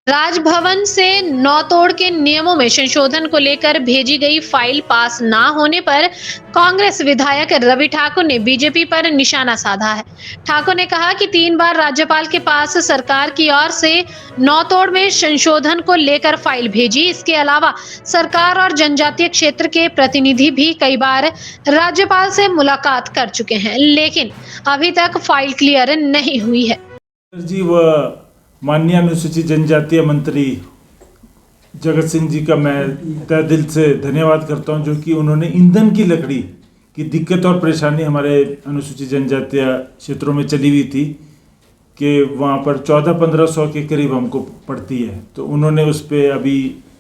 राजभवन से नौतोड़ के नियमों में संशोधन को लेकर भेजी गई फाइल पास ना होने पर कांग्रेस विधायक रवि ठाकुर ने बीजेपी पर निशाना साधा है। ठाकुर ने कहा कि 3 बार राज्यपाल के पास सरकार की ओर से नौतोड़ में संशोधन को लेकर फाइल भेजी। इसके अलावा सरकार और जनजातीय क्षेत्र के प्रतिनिधि भी कई बार राज्यपाल से मुलाकात कर चुके हैं, लेकिन अभी तक फाइल क्लियर नहीं हुई है। जी व माननीय अनुसूचित जनजातीय मंत्री जगत सिंह जी का मैं तहे दिल से धन्यवाद करता हूं, जो कि उन्होंने ईंधन की लकड़ी की दिक्कत और परेशानी हमारे अनुसूचित जनजातीय क्षेत्रों में चली हुई थी कि वहां पर 1400-1500 के करीब हमको पड़ती है, तो उन्होंने उस पर अभी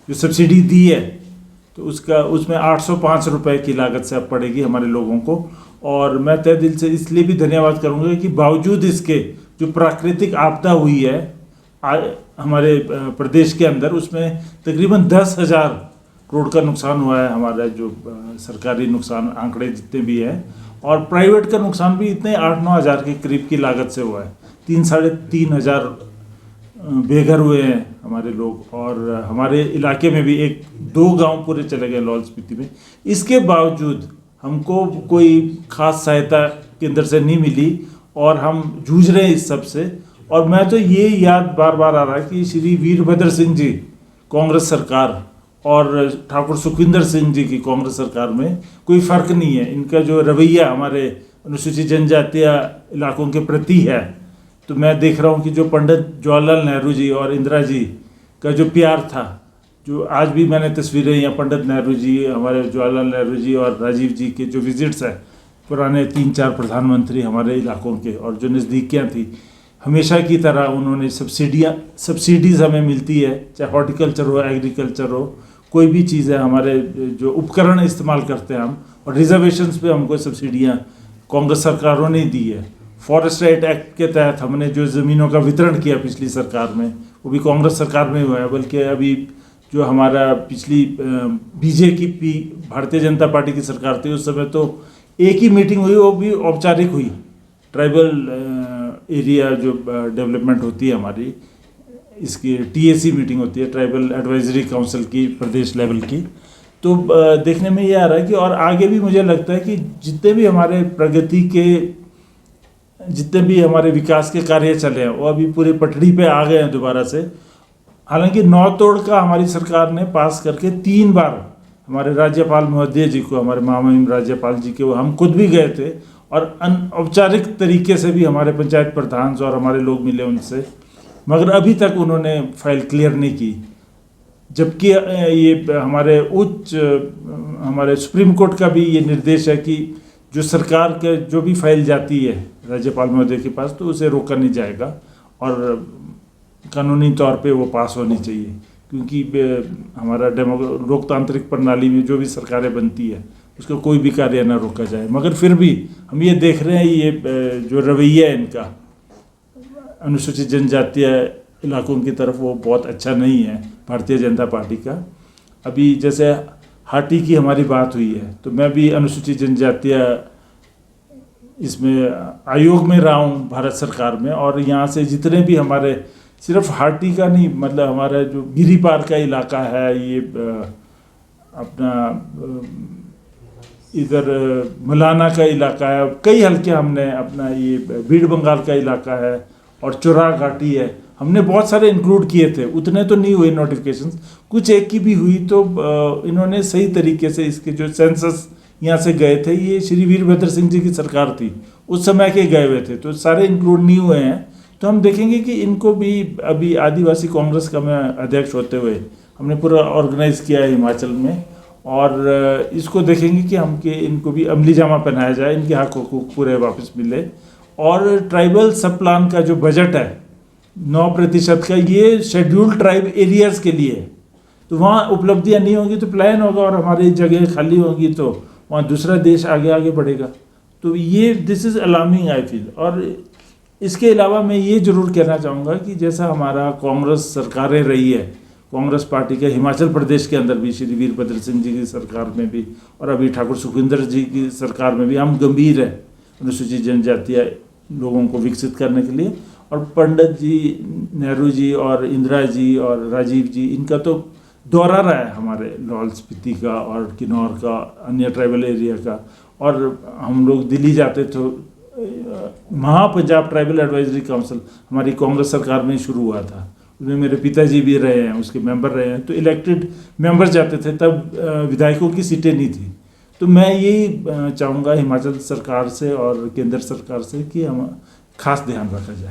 जो सब्सिडी दी है तो उसमें 805 रुपये की लागत से अब पड़ेगी हमारे लोगों को। और मैं तहे दिल से इसलिए भी धन्यवाद करूंगा कि बावजूद इसके जो प्राकृतिक आपदा हुई है हमारे प्रदेश के अंदर, उसमें तकरीबन 10,000 करोड़ का नुकसान हुआ है। हमारा जो सरकारी नुकसान आंकड़े जितने भी हैं, और प्राइवेट का नुकसान भी इतने 8-9 हज़ार के करीब की लागत से हुआ है। 3-3.5 हज़ार बेघर हुए हैं हमारे लोग, और हमारे इलाके में भी 1-2 गांव पूरे चले गए लाहौल स्पीति में। इसके बावजूद हमको कोई खास सहायता केंद्र से नहीं मिली और हम जूझ रहे हैं इस सब से। और मैं तो ये याद बार बार आ रहा है कि श्री वीरभद्र सिंह जी कांग्रेस सरकार और ठाकुर सुखविंदर सिंह जी की कांग्रेस सरकार में कोई फ़र्क नहीं है। इनका जो रवैया हमारे अनुसूचित जनजातीय इलाकों के प्रति है, तो मैं देख रहा हूँ कि जो पंडित जवाहरलाल नेहरू जी और इंदिरा जी का जो प्यार था, जो आज भी मैंने तस्वीरें या पंडित नेहरू जी, हमारे जवाहरलाल नेहरू जी और राजीव जी के जो विजिट्स हैं, पुराने 3-4 प्रधानमंत्री हमारे इलाकों के, और जो नज़दीकियाँ थी, हमेशा की तरह उन्होंने सब्सिडीज़ हमें मिलती है, चाहे हॉर्टिकल्चर हो, एग्रीकल्चर हो, कोई भी चीज़ है, हमारे जो उपकरण इस्तेमाल करते हैं हम, और रिजर्वेशंस पे हमको सब्सिडियाँ कांग्रेस सरकारों ने दी है। फॉरेस्ट राइट एक्ट के तहत हमने जो ज़मीनों का वितरण किया पिछली सरकार में, वो भी कांग्रेस सरकार में हुआ है। बल्कि अभी जो हमारा पिछली बीजेपी भारतीय जनता पार्टी की सरकार थी, उस समय तो एक ही मीटिंग हुई, वो भी औपचारिक हुई। ट्राइबल एरिया जो डेवलपमेंट होती है हमारी, इसकी TAC मीटिंग होती है, ट्राइबल एडवाइजरी काउंसिल की, प्रदेश लेवल की। तो देखने में ये आ रहा है कि और आगे भी मुझे लगता है कि जितने भी हमारे प्रगति के, जितने भी हमारे विकास के कार्य चले हैं, वो अभी पूरे पटड़ी पे आ गए हैं दोबारा से। हालांकि नौतोड़ का हमारी सरकार ने पास करके 3 बार हमारे राज्यपाल महोदय जी को, हमारे महामहिम राज्यपाल जी के, वो हम खुद भी गए थे, और अनौपचारिक तरीके से भी हमारे पंचायत प्रधान और हमारे लोग मिले उनसे, मगर अभी तक उन्होंने फाइल क्लियर नहीं की। जबकि ये हमारे सुप्रीम कोर्ट का भी ये निर्देश है कि जो सरकार के जो भी फाइल जाती है राज्यपाल महोदय के पास, तो उसे रोका नहीं जाएगा और कानूनी तौर पे वो पास होनी चाहिए। क्योंकि हमारा लोकतांत्रिक प्रणाली में जो भी सरकारें बनती है, उसका कोई भी कार्य ना रोका जाए। मगर फिर भी हम ये देख रहे हैं, ये जो रवैया है इनका अनुसूचित जनजातीय इलाकों की तरफ, वो बहुत अच्छा नहीं है भारतीय जनता पार्टी का। अभी जैसे हाटी की हमारी बात हुई है, तो मैं भी अनुसूचित जनजातीय इसमें आयोग में रहा हूँ भारत सरकार में, और यहाँ से जितने भी हमारे, सिर्फ हाटी का नहीं, मतलब हमारा जो गिरिपार का इलाका है, ये अपना इधर मलाना का इलाका है, कई हल्के हमने अपना, ये भीड़ बंगाल का इलाका है, और चुरा घाटी है, हमने बहुत सारे इंक्लूड किए थे। उतने तो नहीं हुए नोटिफिकेशंस, कुछ एक की भी हुई। तो इन्होंने सही तरीके से इसके जो सेंसस यहाँ से गए थे, ये श्री वीरभद्र सिंह जी की सरकार थी, उस समय के गए हुए थे, तो सारे इंक्लूड नहीं हुए हैं। तो हम देखेंगे कि इनको भी अभी आदिवासी कांग्रेस का मैं अध्यक्ष होते हुए हमने पूरा ऑर्गेनाइज किया है हिमाचल में, और इसको देखेंगे कि इनको भी अमली जामा पहनाया जाए, इनके हक हकूक पूरे वापस मिले। और ट्राइबल सब प्लान का जो बजट है 9% का, ये शेड्यूल्ड ट्राइब एरियाज़ के लिए है। तो वहाँ उपलब्धियाँ नहीं होंगी तो प्लान होगा, और हमारी जगह खाली होगी तो वहाँ दूसरा देश आगे आगे बढ़ेगा। तो ये this is alarming I feel. और इसके अलावा मैं ये ज़रूर कहना चाहूँगा कि जैसा हमारा कांग्रेस सरकारें रही है, कांग्रेस पार्टी के हिमाचल प्रदेश के अंदर भी, श्री वीरभद्र सिंह जी की सरकार में भी, और अभी ठाकुर सुखविंदर जी की सरकार में भी, हम गंभीर है अनुसूचित जनजातीय लोगों को विकसित करने के लिए। और पंडित जी, नेहरू जी और इंदिरा जी और राजीव जी, इनका तो दौरा रहा है हमारे लाहौल स्पीति का और किन्नौर का, अन्य ट्राइबल एरिया का। और हम लोग दिल्ली जाते तो महापंजाब ट्राइबल एडवाइजरी काउंसिल हमारी कांग्रेस सरकार में शुरू हुआ था, उसमें मेरे पिताजी भी रहे हैं, उसके मेंबर रहे हैं। तो इलेक्टेड मेंबर्स जाते थे, तब विधायकों की सीटें नहीं थी। तो मैं यही चाहूँगा हिमाचल सरकार से और केंद्र सरकार से कि हम खास ध्यान रखा जाए।